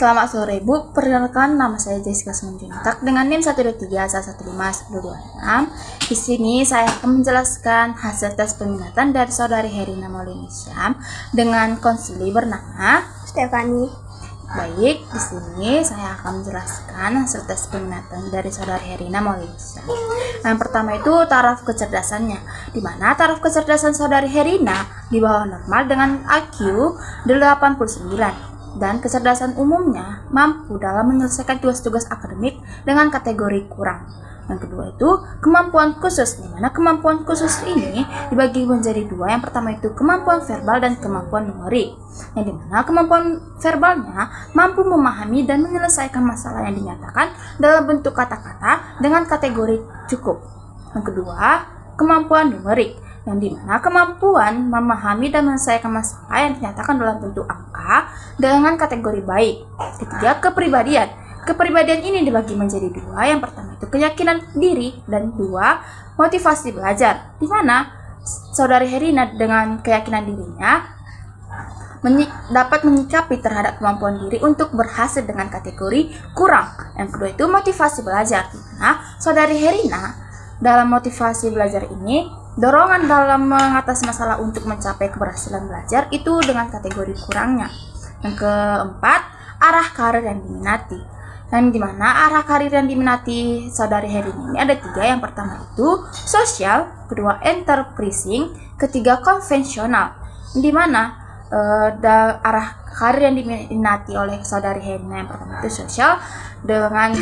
Selamat sore Bu, perkenalkan nama saya Jessica Semenjuntak dengan NIM 123115126. Di sini saya akan menjelaskan hasil tes peminatan dari saudari Herina Maulini Syam dengan konsili bernama Stefani. Baik, di sini saya akan menjelaskan hasil tes peminatan dari saudari Herina Maulini Syam. Yang pertama itu taraf kecerdasannya, di mana taraf kecerdasan saudari Herina di bawah normal dengan IQ 89 dan kecerdasan umumnya mampu dalam menyelesaikan tugas-tugas akademik dengan kategori kurang. Yang kedua itu kemampuan khusus, di mana kemampuan khusus ini dibagi menjadi dua. Yang pertama itu kemampuan verbal dan kemampuan numerik, yang dimana kemampuan verbalnya mampu memahami dan menyelesaikan masalah yang dinyatakan dalam bentuk kata-kata dengan kategori cukup. Yang kedua kemampuan numerik, yang dimana kemampuan memahami dan menyelesaikan masalah yang dinyatakan dalam bentuk angka dengan kategori baik. Ketiga, kepribadian ini dibagi menjadi dua. Yang pertama itu keyakinan diri dan dua, motivasi belajar, di mana saudari Herina dengan keyakinan dirinya dapat menyikapi terhadap kemampuan diri untuk berhasil dengan kategori kurang. Yang kedua itu motivasi belajar, di mana saudari Herina dalam motivasi belajar ini dorongan dalam mengatasi masalah untuk mencapai keberhasilan belajar itu dengan kategori kurangnya. Yang keempat, arah karir yang diminati, yang dimana arah karir yang diminati saudari Herina ini ada tiga. Yang pertama itu sosial, kedua enterprising, ketiga konvensional. Dimana arah karir yang diminati oleh saudari Herina yang pertama itu sosial dengan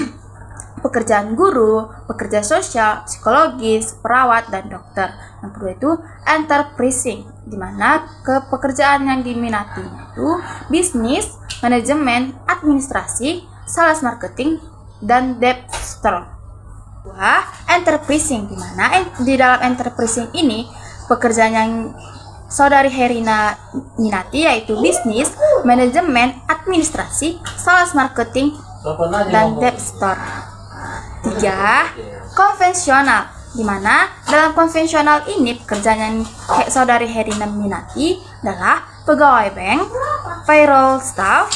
pekerjaan guru, pekerja sosial, psikologis, perawat, dan dokter. Yang kedua itu enterprising, di mana pekerjaan yang diminatinya itu bisnis, manajemen, administrasi, sales marketing, dan debt store. Kedua, enterprising, di mana di dalam enterprising ini pekerjaan yang saudari Herina minati yaitu bisnis, manajemen, administrasi, sales marketing, dan debt store. Tiga, konvensional, di mana dalam konvensional ini pekerjaan yang saudari Herina minati adalah pegawai bank, payroll staff,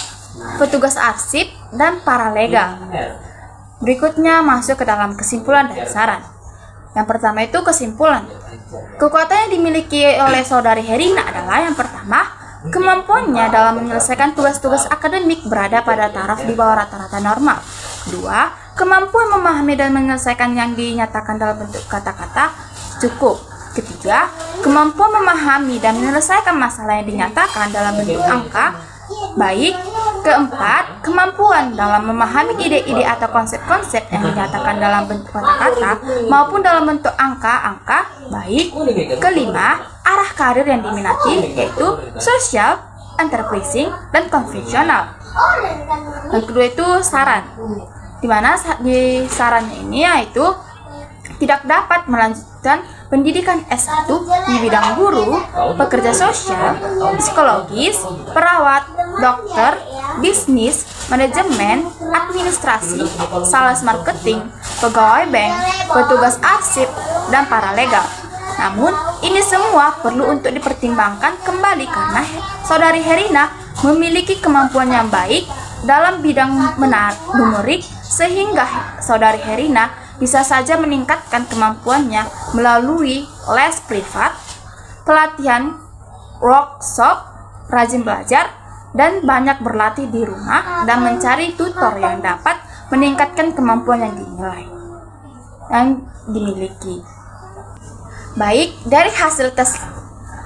petugas arsip, dan paralegal. Berikutnya masuk ke dalam kesimpulan dan saran. Yang pertama itu kesimpulan. Kekuatan yang dimiliki oleh saudari Herina adalah yang pertama, kemampuannya dalam menyelesaikan tugas-tugas akademik berada pada taraf di bawah rata-rata normal. Kedua, kemampuan memahami dan menyelesaikan yang dinyatakan dalam bentuk kata-kata cukup. Ketiga, kemampuan memahami dan menyelesaikan masalah yang dinyatakan dalam bentuk angka baik. Keempat, kemampuan dalam memahami ide-ide atau konsep-konsep yang dinyatakan dalam bentuk kata-kata maupun dalam bentuk angka-angka baik. Kelima, arah karir yang diminati yaitu sosial, enterprising, dan konvensional. Yang kedua itu saran, di mana di sarannya ini yaitu tidak dapat melanjutkan pendidikan S1 di bidang guru, pekerja sosial, psikologis, perawat, dokter, bisnis, manajemen, administrasi, sales marketing, pegawai bank, petugas arsip, dan paralegal. Namun, ini semua perlu untuk dipertimbangkan kembali karena saudari Herina memiliki kemampuan yang baik dalam bidang numerik sehingga saudari Herina bisa saja meningkatkan kemampuannya melalui les privat, pelatihan, workshop, rajin belajar, dan banyak berlatih di rumah dan mencari tutor yang dapat meningkatkan kemampuan yang dimiliki. Baik, dari hasil tes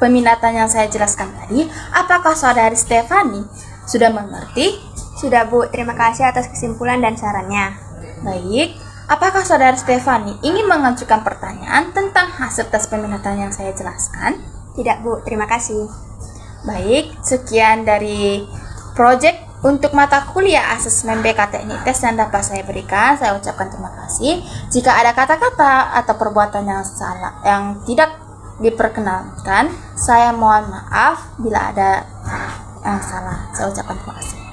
peminatan yang saya jelaskan tadi, apakah saudari Stefani sudah mengerti? Sudah Bu, terima kasih atas kesimpulan dan sarannya. Baik, apakah saudari Stefani ingin mengajukan pertanyaan tentang hasil tes peminatan yang saya jelaskan? Tidak Bu, terima kasih. Baik, sekian dari proyek untuk mata kuliah asesmen BKTNI tes yang dapat saya berikan. Saya ucapkan terima kasih. Jika ada kata-kata atau perbuatan yang salah yang tidak diperkenankan, saya mohon maaf bila ada yang salah. Saya ucapkan terima kasih.